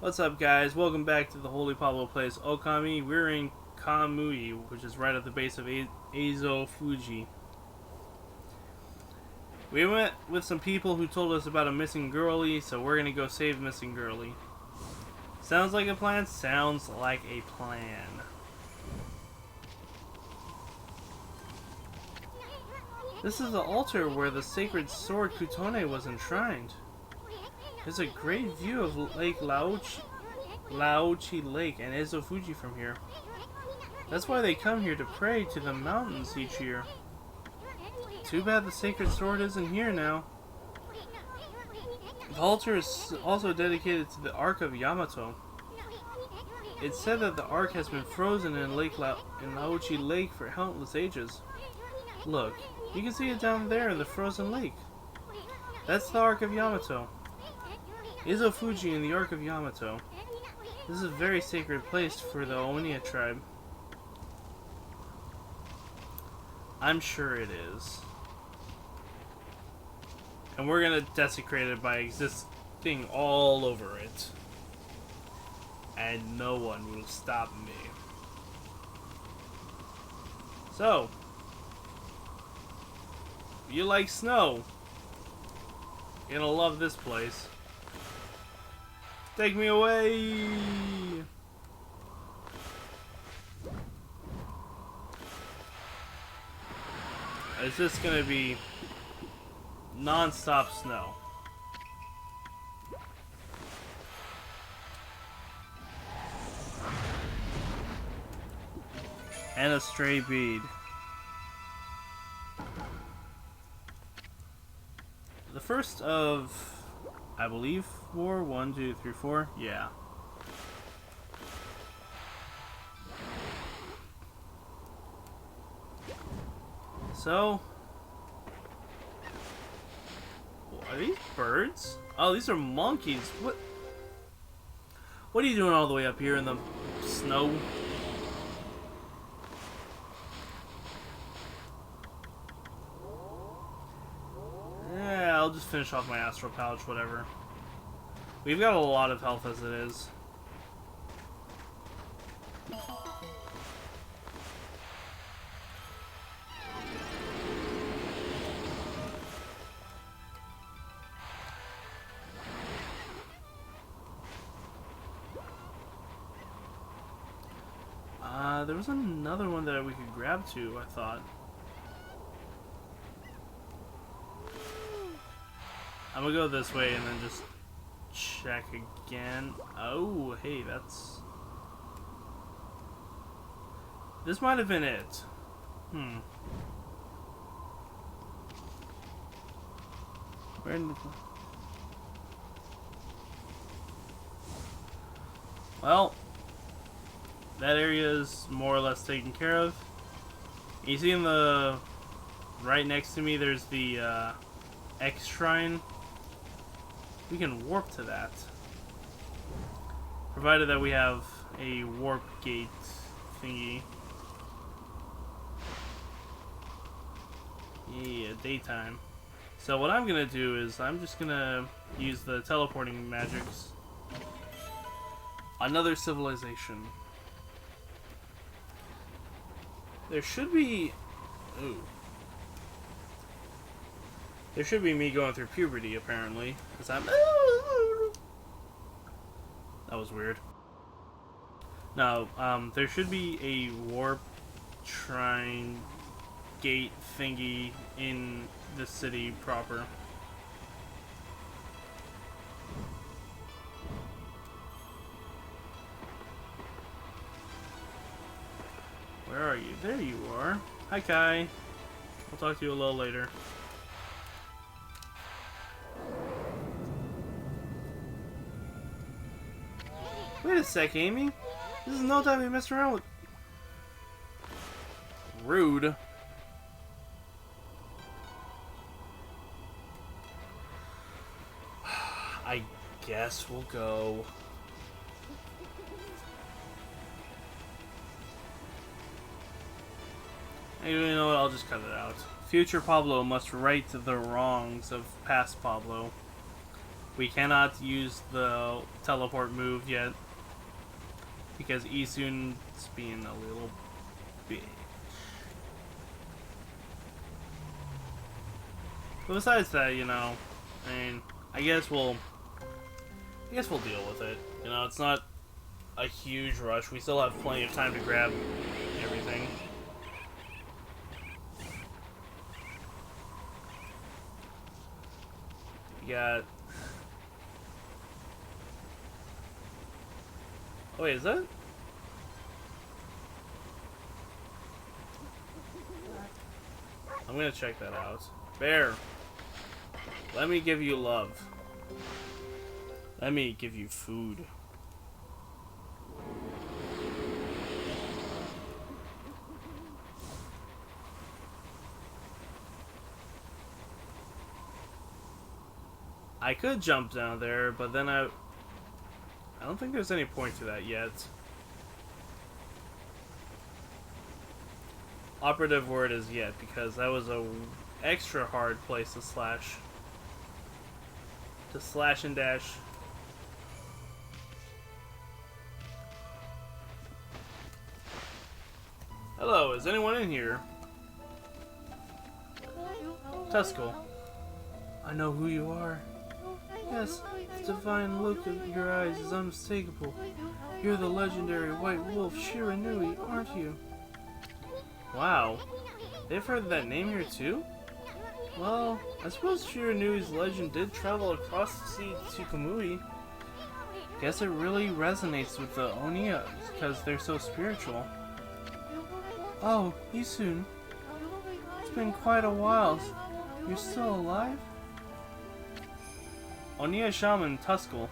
What's up, guys? Welcome back to the Holy Pablo Plays Okami. We're in Kamui, which is right at the base of Eizo Fuji. We met with some people who told us about a missing girlie, so we're gonna go save missing girlie. Sounds like a plan? Sounds like a plan. This is the altar where the sacred sword Kutone was enshrined. There's a great view of Lake Laochi Lake and Eizo Fuji from here. That's why they come here to pray to the mountains each year. Too bad the sacred sword isn't here now. The altar is also dedicated to the Ark of Yamato. It's said that the Ark has been frozen in Laochi Lake for countless ages. Look, you can see it down there in the frozen lake. That's the Ark of Yamato. Eizo Fuji and the Ark of Yamato. This is a very sacred place for the Onia tribe. I'm sure it is. And we're gonna desecrate it by existing all over it. And no one will stop me. So, if you like snow, you're gonna love this place. Take me away! It's just gonna be non-stop snow. And a stray bead. The first of, I believe, 4. 1, 2, 3, 4. Yeah. So, are these birds? Oh, these are monkeys. What are you doing all the way up here in the snow? Yeah, I'll just finish off my astral pouch, whatever. We've got a lot of health as it is. There was another one that we could grab to, I thought. I'm gonna go this way and then just check again. Oh, hey, that's... This might have been it. Where in the... Well, that area is more or less taken care of. You see in the... right next to me, there's the X Shrine. We can warp to that. Provided that we have a warp gate thingy. Yeah, daytime. So what I'm gonna do is I'm just gonna use the teleporting magics. Another civilization. There should be... Ooh. There should be me going through puberty, apparently. Because I'm... That was weird. No, there should be a warp shrine gate thingy in the city proper. Where are you? There you are. Hi, Kai. I'll talk to you a little later. Wait a sec, Amy. This is no time to mess around with... Rude. I guess we'll go. You know what? I'll just cut it out. Future Pablo must right the wrongs of past Pablo. We cannot use the teleport move yet because Isun's being a little bitch. But besides that, you know, I mean, I guess we'll deal with it. You know, it's not a huge rush. We still have plenty of time to grab everything. We got... Oh wait, is that? I'm gonna check that out. Bear, let me give you love. Let me give you food. I could jump down there, but then I don't think there's any point to that yet. Operative word is yet, because that was a extra hard place to slash. To slash and dash. Hello, is anyone in here? Tuskel. I know who you are. Yes, the divine look of your eyes is unmistakable. You're the legendary white wolf Shiranui, aren't you? Wow. They've heard that name here too? Well, I suppose Shiranui's legend did travel across the sea to Kamui. Guess it really resonates with the Oniya because they're so spiritual. Oh, Isun. It's been quite a while. You're still alive? Oniya Shaman Tuskel.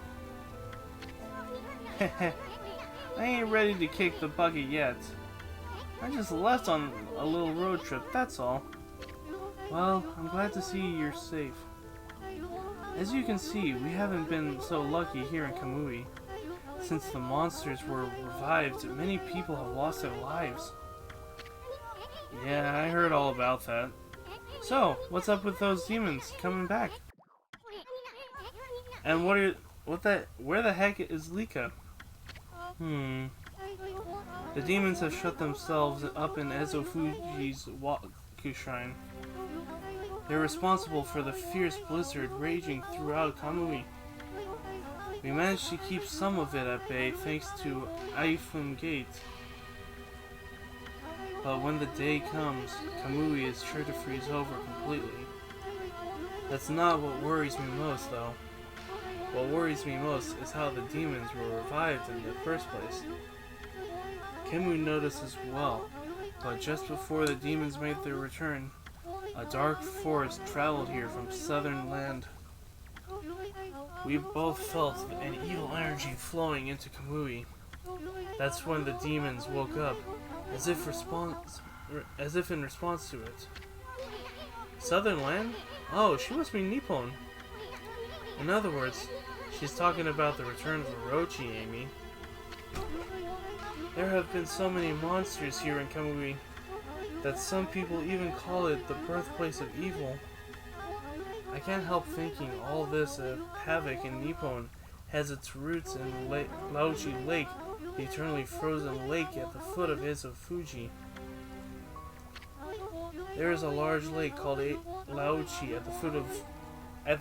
I ain't ready to kick the bucket yet. I just left on a little road trip, that's all. Well, I'm glad to see you're safe. As you can see, we haven't been so lucky here in Kamui. Since the monsters were revived, many people have lost their lives. Yeah, I heard all about that. So, what's up with those demons coming back? And where the heck is Lika? The demons have shut themselves up in Ezofuji's Waku Shrine. They're responsible for the fierce blizzard raging throughout Kamui. We managed to keep some of it at bay thanks to Aifun Gate. But when the day comes, Kamui is sure to freeze over completely. That's not what worries me most, though. What worries me most is how the demons were revived in the first place. Kemu noticed as well, but just before the demons made their return, a dark force traveled here from southern land. We both felt an evil energy flowing into Kamui. That's when the demons woke up, as if in response to it. Southern land? Oh, she must be Nippon. In other words, she's talking about the return of Orochi, Amy. There have been so many monsters here in Kamui that some people even call it the birthplace of evil. I can't help thinking all this havoc in Nippon has its roots in Laochi Lake, the eternally frozen lake at the foot of Ezofuji. There is a large lake called Laochi at the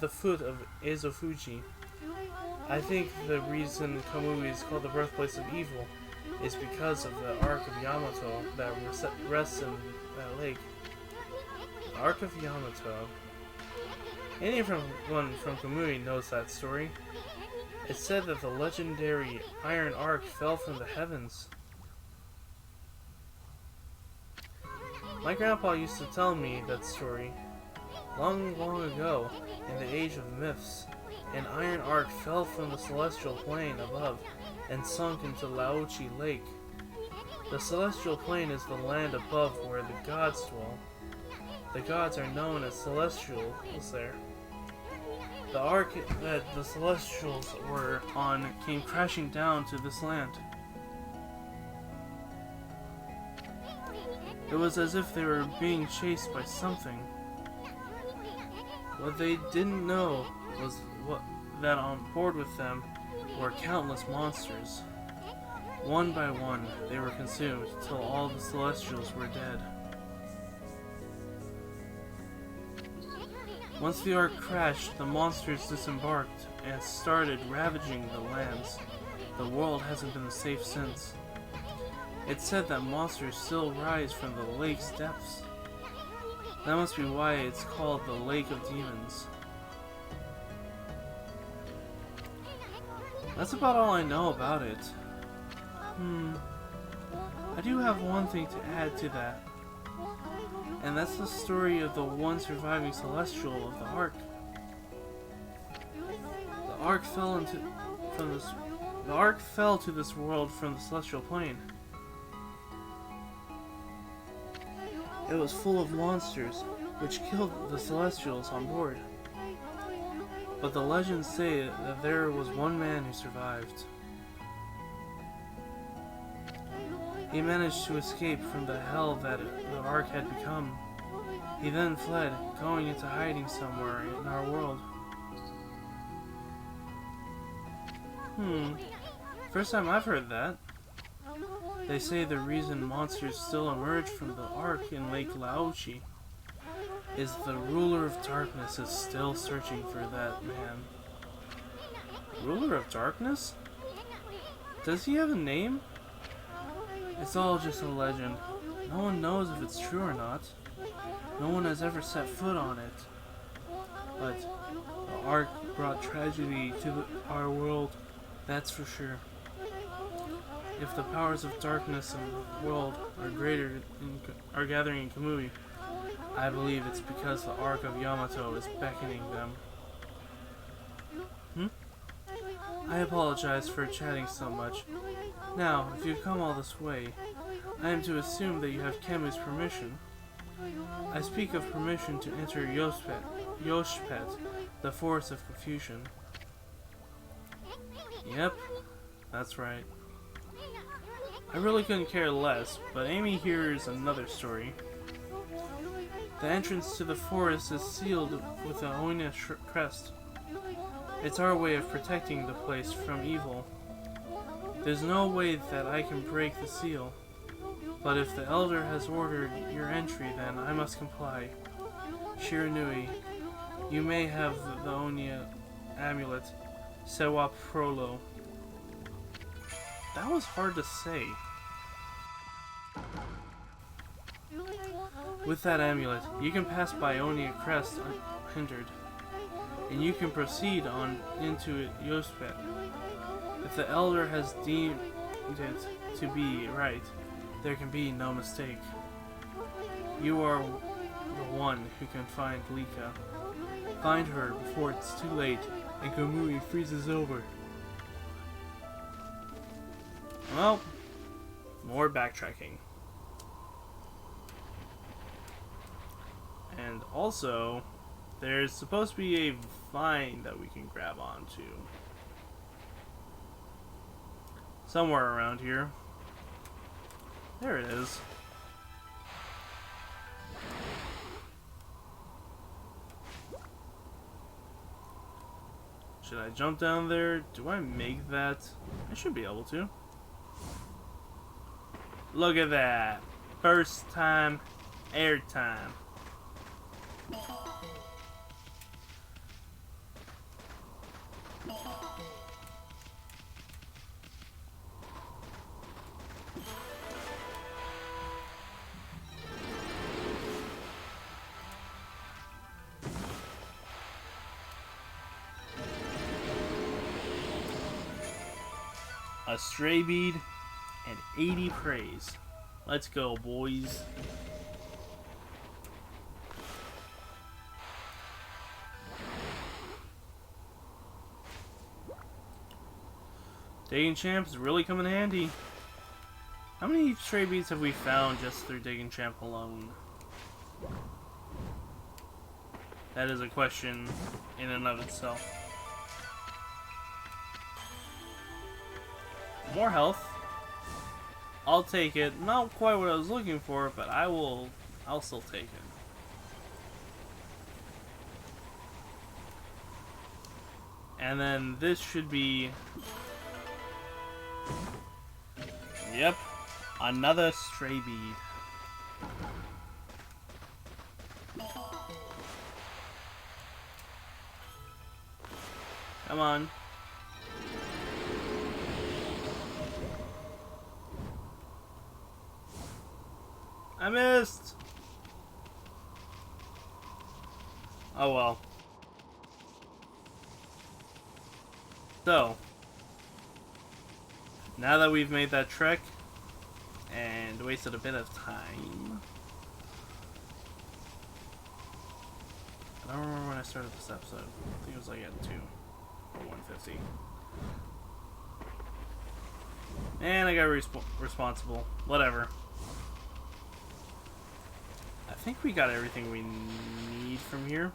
foot of Ezofuji. I think the reason Kamui is called the birthplace of evil is because of the Ark of Yamato that rests in that lake. The Ark of Yamato. Anyone from Kamui knows that story. It's said that the legendary Iron Ark fell from the heavens. My grandpa used to tell me that story. Long, long ago, in the age of myths, an iron ark fell from the celestial plane above and sunk into Laochi Lake. The celestial plane is the land above where the gods dwell. The gods are known as celestials there. The ark that the celestials were on came crashing down to this land. It was as if they were being chased by something. What they didn't know was that on board with them were countless monsters. One by one, they were consumed till all the Celestials were dead. Once the Ark crashed, the monsters disembarked and started ravaging the lands. The world hasn't been safe since. It's said that monsters still rise from the lake's depths. That must be why it's called the Lake of Demons. That's about all I know about it. I do have one thing to add to that. And that's the story of the one surviving Celestial of the Ark. The Ark fell to this world from the Celestial Plane. It was full of monsters, which killed the Celestials on board. But the legends say that there was one man who survived. He managed to escape from the hell that the Ark had become. He then fled, going into hiding somewhere in our world. First time I've heard that. They say the reason monsters still emerge from the Ark in Lake Laochi is the ruler of darkness is still searching for that man. Ruler of darkness? Does he have a name? It's all just a legend. No one knows if it's true or not. No one has ever set foot on it. But the Ark brought tragedy to our world, that's for sure. If the powers of darkness in the world are gathering in Kamui, I believe it's because the Ark of Yamato is beckoning them. I apologize for chatting so much. Now, if you've come all this way, I am to assume that you have Kemu's permission. I speak of permission to enter Yoshpet, the Forest of Confusion. Yep, that's right. I really couldn't care less, but Amy hears another story. The entrance to the forest is sealed with a Oina crest. It's our way of protecting the place from evil. There's no way that I can break the seal, but if the Elder has ordered your entry, then I must comply. Shiranui, you may have the Oina amulet, Sewa Prolo. That was hard to say. With that amulet, you can pass by Onia Crest unhindered, and you can proceed on into Yoshpet. If the Elder has deemed it to be right, there can be no mistake. You are the one who can find Lika. Find her before it's too late and Kamui freezes over. Well, more backtracking. And also, there's supposed to be a vine that we can grab onto. Somewhere around here. There it is. Should I jump down there? Do I make that? I should be able to. Look at that. First time, air time. A stray bead and 80 praise. Let's go, boys. Digging Champ is really coming in handy. How many stray beads have we found just through Digging Champ alone? That is a question in and of itself. More health. I'll take it. Not quite what I was looking for, but I'll still take And then this should be... Yep. Another stray bead. Come on. I missed! Oh well. So, now that we've made that trek and wasted a bit of time, I don't remember when I started this episode. I think it was like at 2 or 150. And I got responsible. Whatever. I think we got everything we need from here.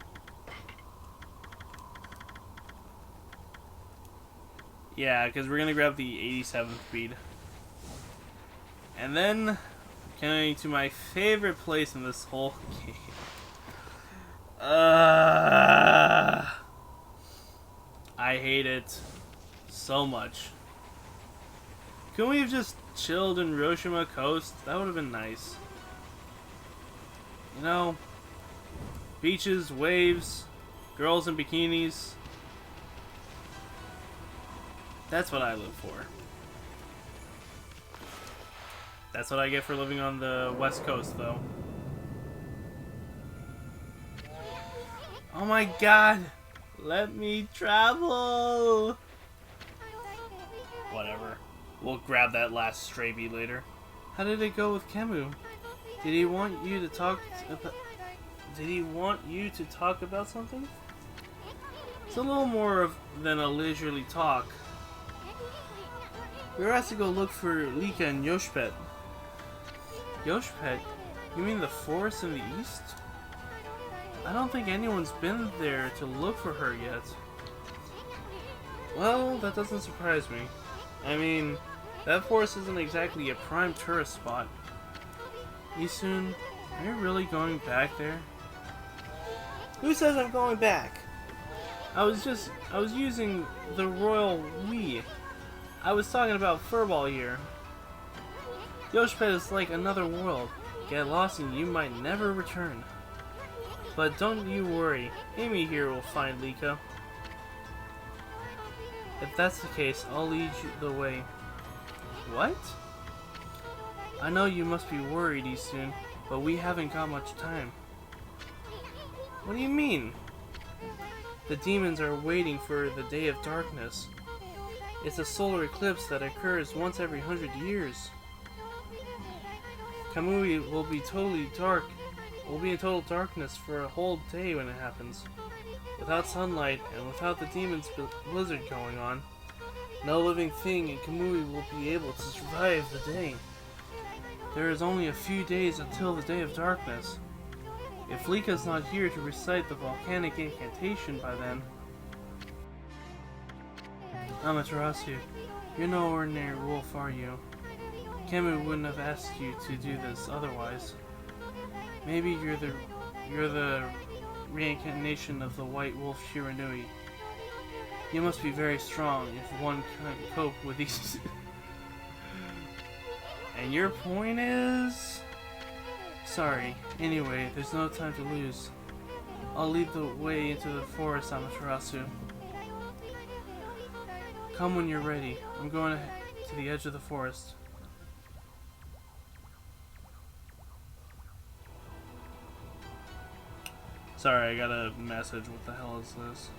Yeah, because we're going to grab the 87th bead. And then, coming to my favorite place in this whole game. I hate it so much. Couldn't we have just chilled in Hiroshima Coast? That would have been nice. You know, beaches, waves, girls in bikinis. That's what I live for. That's what I get for living on the West Coast, though. Oh my god! Let me travel! Whatever. We'll grab that last stray bead later. How did it go with Kemu? Did he want you to talk about... Did he want you to talk about something? It's a little more than a leisurely talk. We were asked to go look for Lika and Yoshpet. Yoshpet? You mean the forest in the east? I don't think anyone's been there to look for her yet. Well, that doesn't surprise me. I mean, that forest isn't exactly a prime tourist spot. Isun, are you really going back there? Who says I'm going back? I was using the royal we. I was talking about Furball here. Yoshpet is like another world. Get lost and you might never return. But don't you worry, Amy here will find Lika. If that's the case, I'll lead you the way. What? I know you must be worried, Isun, but we haven't got much time. What do you mean? The demons are waiting for the Day of Darkness. It's a solar eclipse that occurs once every 100 years. Kamui will be totally dark. Will be in total darkness for a whole day when it happens. Without sunlight and without the demon's blizzard going on, no living thing in Kamui will be able to survive the day. There is only a few days until the Day of Darkness. If Lika's not here to recite the volcanic incantation by then... Amaterasu, you're no ordinary wolf, are you? Kemu wouldn't have asked you to do this otherwise. Maybe you're the reincarnation of the white wolf Shiranui. You must be very strong if one can't cope with these... And your point is... Sorry. Anyway, there's no time to lose. I'll lead the way into the forest, Amaterasu. Come when you're ready. I'm going to the edge of the forest. Sorry, I got a message. What the hell is this?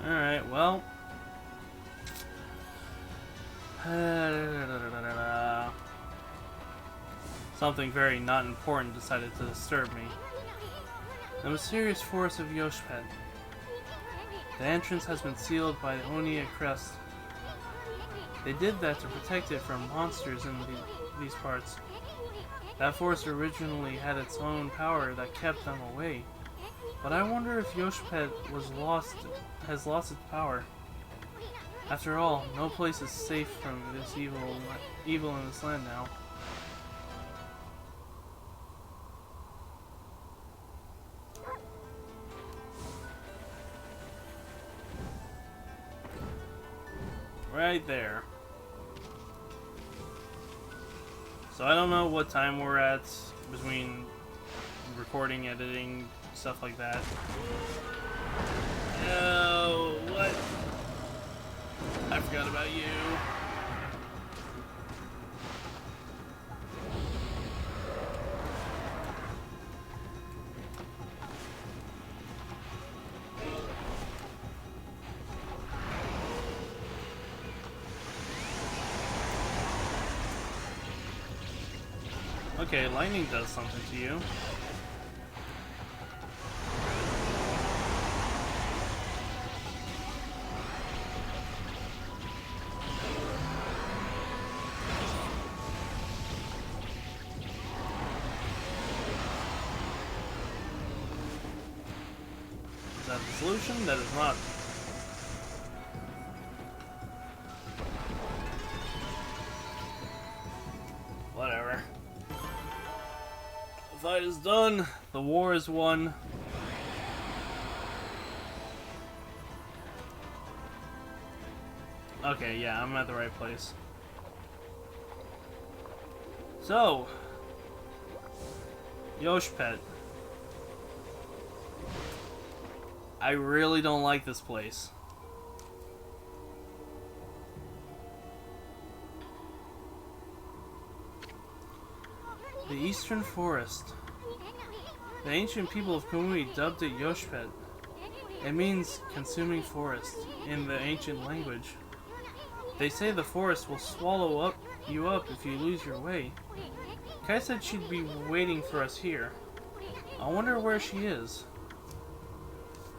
Alright, well. Something very not important decided to disturb me. The mysterious forest of Yoshpet. The entrance has been sealed by the Onia crest. They did that to protect it from monsters in these parts. That forest originally had its own power that kept them away. But I wonder if Yoshpet has lost its power. After all, no place is safe from this evil in this land now. Right there. So I don't know what time we're at between recording, editing, stuff like that. Oh, what? I forgot about you. Okay, lightning does something to you. Is that the solution? That is not. Whatever. The fight is done. The war is won. Okay, yeah, I'm at the right place. So, Yoshpet. I really don't like this place. The Eastern Forest. The ancient people of Kamui dubbed it Yoshpet. It means consuming forest in the ancient language. They say the forest will swallow you up if you lose your way. Kai said she'd be waiting for us here. I wonder where she is.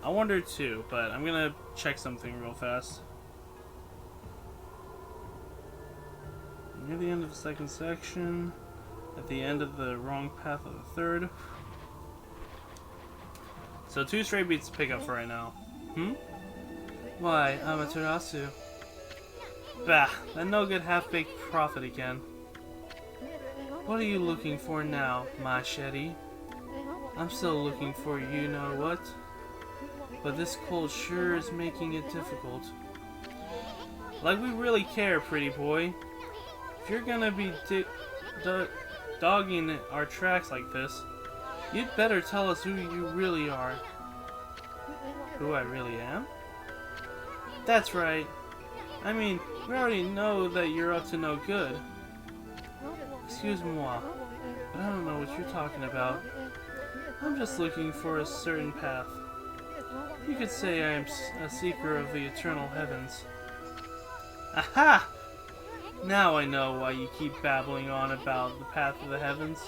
I wonder too, but I'm gonna check something real fast. Near the end of the second section, at the end of the wrong path of the third. So 2 straight beats to pick up for right now. Why, Amaterasu? Bah, that no good half-baked prophet again. What are you looking for now, Machete? I'm still looking for you know what? But this cold sure is making it difficult. Like we really care, pretty boy. If you're gonna be dogging our tracks like this, you'd better tell us who you really are. Who I really am? That's right. I mean, we already know that you're up to no good. Excuse-moi, but I don't know what you're talking about. I'm just looking for a certain path. You could say I am a seeker of the eternal heavens. Aha! Now I know why you keep babbling on about the path of the heavens.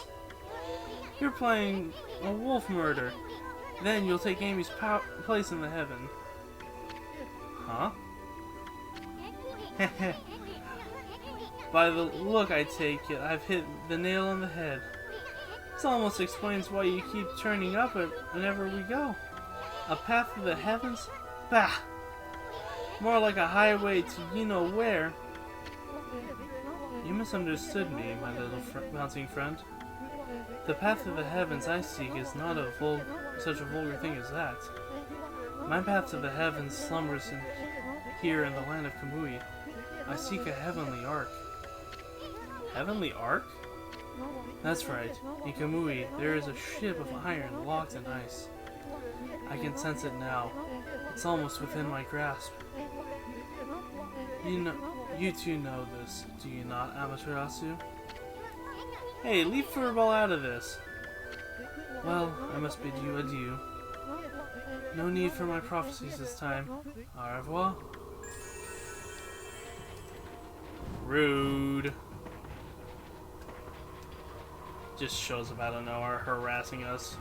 You're playing a wolf murder. Then you'll take Amy's place in the heaven. Huh? By the look I take it, I've hit the nail on the head. This almost explains why you keep turning up whenever we go. A path to the heavens? Bah! More like a highway to you-know-where. You misunderstood me, my little bouncing friend. The path to the heavens I seek is not such a vulgar thing as that. My path to the heavens slumbers here in the land of Kamui. I seek a heavenly ark. Heavenly ark? That's right. In Kamui, there is a ship of iron locked in ice. I can sense it now. It's almost within my grasp. You two know this, do you not, Amaterasu? Hey, leave Furball out of this. Well, I must bid you adieu. No need for my prophecies this time. Au revoir. Rude. Just shows up out of nowhere, harassing us.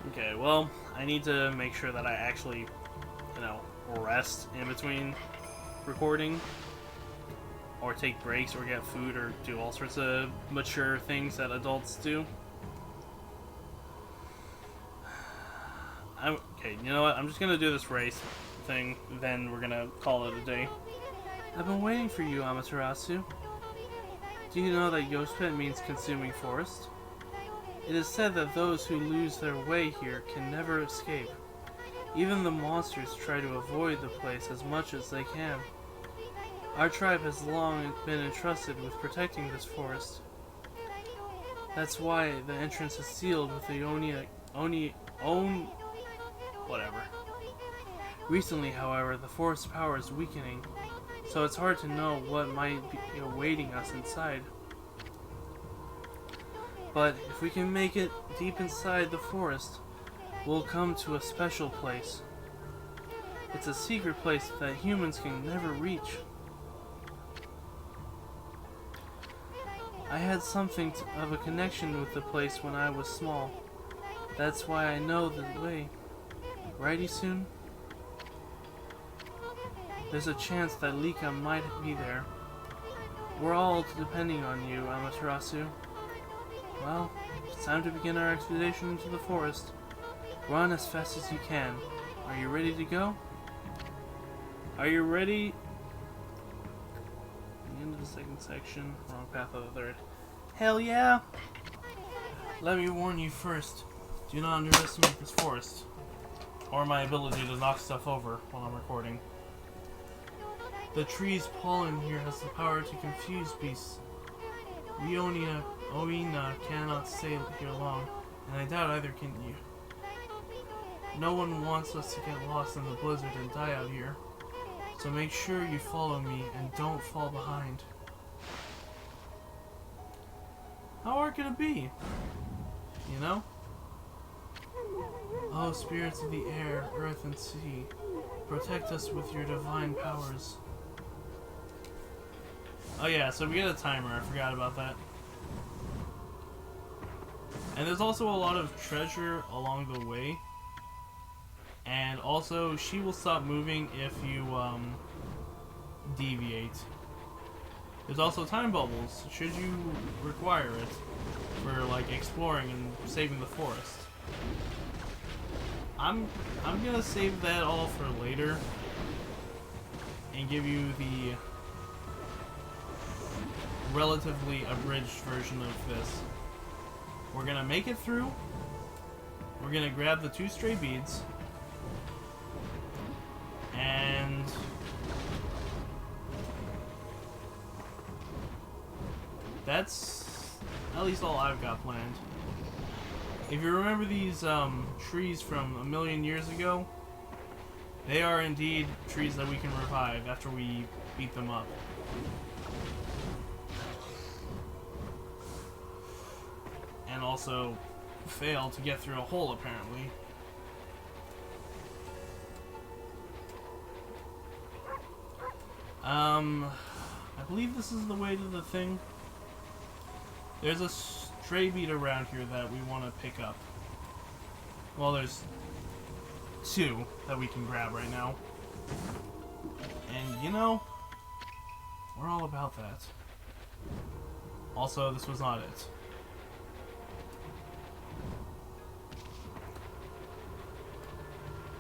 Okay, well, I need to make sure that I actually, rest in between recording. Or take breaks, or get food, or do all sorts of mature things that adults do. Okay, you know what? I'm just gonna do this race thing, then we're gonna call it a day. I've been waiting for you, Amaterasu. Do you know that Yoshpet means consuming forest? It is said that those who lose their way here can never escape. Even the monsters try to avoid the place as much as they can. Our tribe has long been entrusted with protecting this forest. That's why the entrance is sealed with the whatever. Recently, however, the forest power is weakening, so it's hard to know what might be awaiting us inside. But if we can make it deep inside the forest, we'll come to a special place. It's a secret place that humans can never reach. I had something of a connection with the place when I was small. That's why I know the way. Right, Isun? There's a chance that Lika might be there. We're all depending on you, Amaterasu. Well, it's time to begin our expedition into the forest. Run as fast as you can. Are you ready to go? Are you ready? The end of the second section. Wrong path of the third. Hell yeah! Let me warn you first. Do not underestimate this forest. Or my ability to knock stuff over while I'm recording. The tree's pollen here has the power to confuse beasts. Oina cannot stay here long, and I doubt either can you. No one wants us to get lost in the blizzard and die out here. So make sure you follow me and don't fall behind. How hard could it be? You know? Oh, spirits of the air, earth, and sea, protect us with your divine powers. Oh yeah, so we get a timer, I forgot about that. And there's also a lot of treasure along the way. And also, she will stop moving if you deviate. There's also time bubbles, should you require it, for like exploring and saving the forest. I'm gonna save that all for later and give you the relatively abridged version of this. We're gonna make it through. We're gonna grab the 2 stray beads. And that's at least all I've got planned. If you remember these trees from a million years ago, they are indeed trees that we can revive after we beat them up. And also fail to get through a hole, apparently. I believe this is the way to the thing. There's a stray bead around here that we want to pick up. Well, there's 2 that we can grab right now. And, you know, we're all about that. Also, this was not it.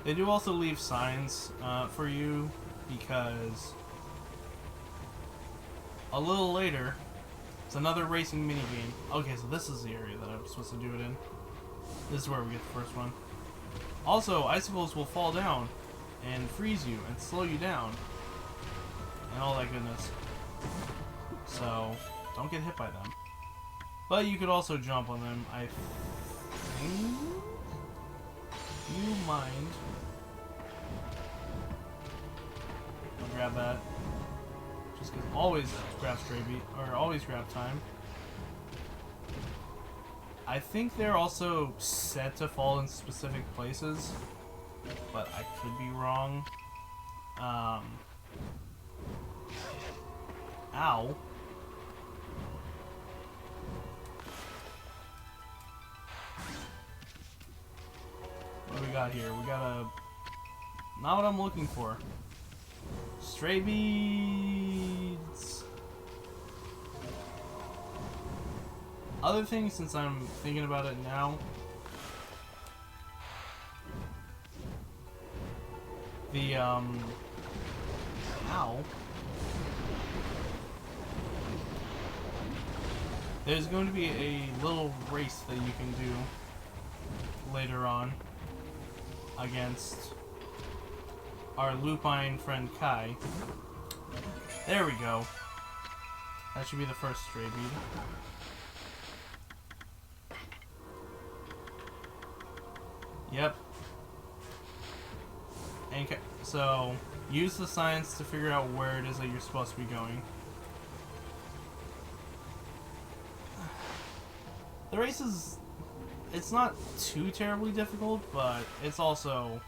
They do also leave signs for you, because a little later, it's another racing minigame. Okay, so this is the area that I'm supposed to do it in. This is where we get the first one. Also, icicles will fall down and freeze you and slow you down and all that goodness. So, don't get hit by them. But you could also jump on them, I think. You mind? I'll grab that. Just because always grab stray beat, or always grab time. I think they're also set to fall in specific places, but I could be wrong. Ow. What do we got here? We got a... Not what I'm looking for. Stray beads. Other things, since I'm thinking about it now. The, Ow. There's going to be a little race that you can do later on against our lupine friend Kai. There we go. That should be the first stray bead. Yep. And so, use the science to figure out where it is that you're supposed to be going. The race is... It's not too terribly difficult, but it's also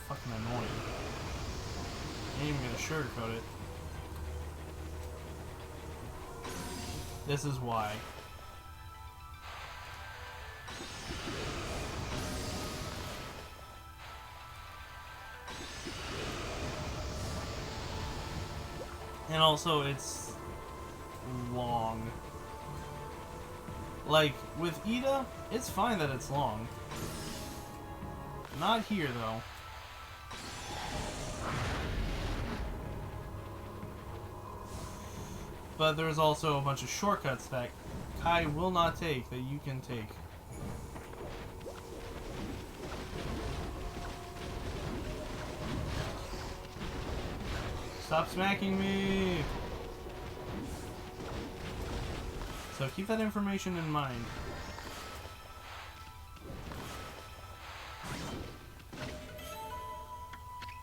fucking annoying. I ain't even gonna sugarcoat it. This is why. And also, it's long. Like, with Ida, it's fine that it's long. Not here, though. But there's also a bunch of shortcuts that Kai will not take that you can take. Stop smacking me! So keep that information in mind.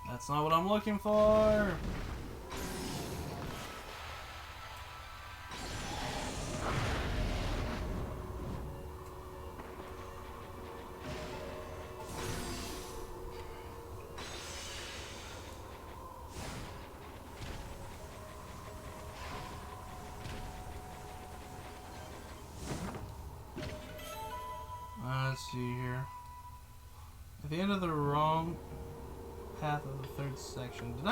That's not what I'm looking for! Let's see here. At the end of the wrong path of the third section. Did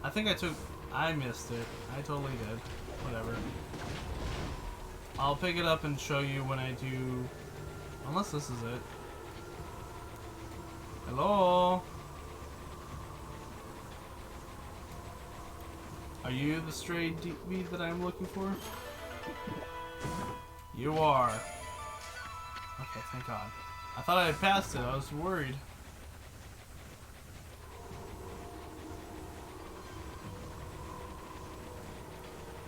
I think I missed it. I totally did. Whatever. I'll pick it up and show you when I do... Unless this is it. Hello? Are you the stray bead that I'm looking for? You are. Okay, thank God. I thought I had passed it. I was worried.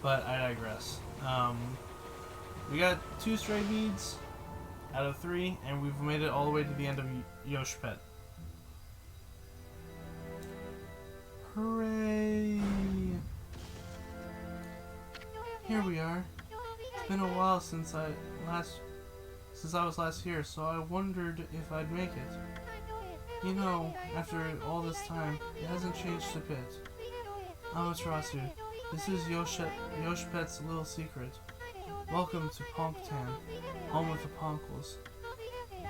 But I digress. We got 2 stray beads out of 3, and we've made it all the way to the end of Yoshpet. Hooray! Here we are. It's been a while since I was last here, so I wondered if I'd make it. You know, after all this time, it hasn't changed a bit. Amaterasu, this is Yoshpet's little secret. Welcome to Ponktan, home of the Ponkles.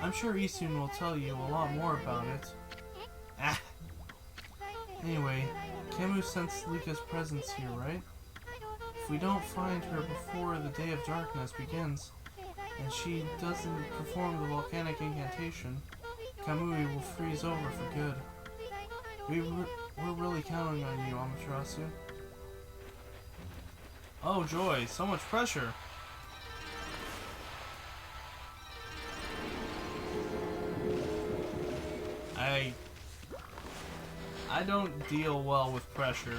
I'm sure Isun will tell you a lot more about it. Ah! Anyway, Camus sensed Lika's presence here, right? If we don't find her before the Day of Darkness begins, and she doesn't perform the volcanic incantation, Kamui will freeze over for good. We're really counting on you, Amaterasu. Oh joy, so much pressure! I don't deal well with pressure.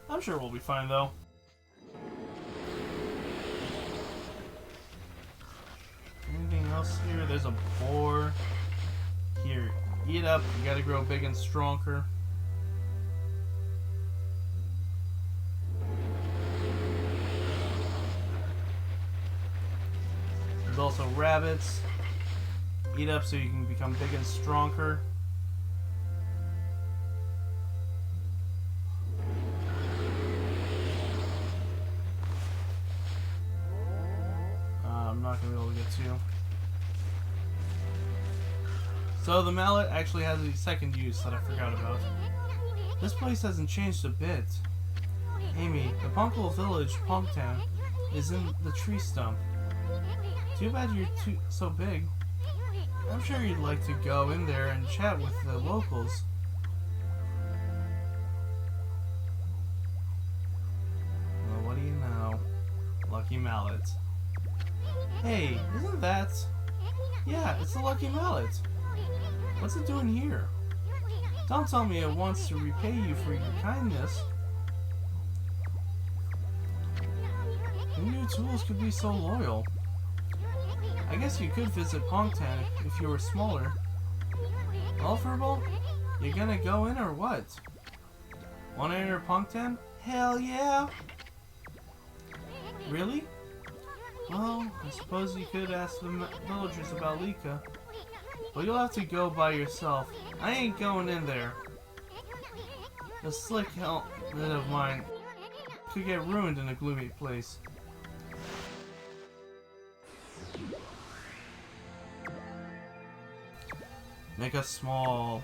I'm sure we'll be fine though. Anything else here? There's a boar. Here, eat up. You gotta grow big and stronger. There's also rabbits. Eat up so you can become big and stronger. I'm not going to be able to get to. So the mallet actually has a second use that I forgot about. This place hasn't changed a bit. Amy, the Ponkle village, Ponktown, is in the tree stump. Too bad you're so big. I'm sure you'd like to go in there and chat with the locals. Well, what do you know? Lucky mallet. Hey, isn't that... Yeah, it's the Lucky Mallet. What's it doing here? Don't tell me it wants to repay you for your kindness. Who knew tools could be so loyal? I guess you could visit Pongtan if you were smaller. Well, Furball, you gonna go in or what? Wanna enter Pongtan? Hell yeah! Really? Well, I suppose you could ask the villagers about Lika. But you'll have to go by yourself. I ain't going in there. The slick helmet of mine could get ruined in a gloomy place. Make us small.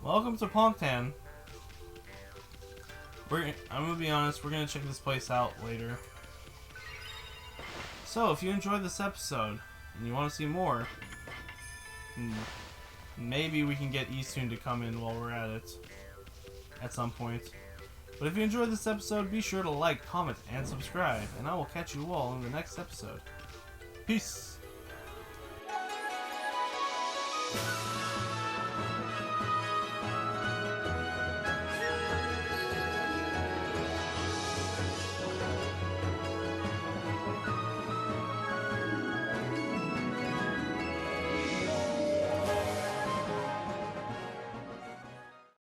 Welcome to Pongtan. I'm gonna be honest, we're gonna check this place out later. So, if you enjoyed this episode and you want to see more, maybe we can get Eastern to come in while we're at it at some point. But if you enjoyed this episode, be sure to like, comment, and subscribe, and I will catch you all in the next episode. Peace!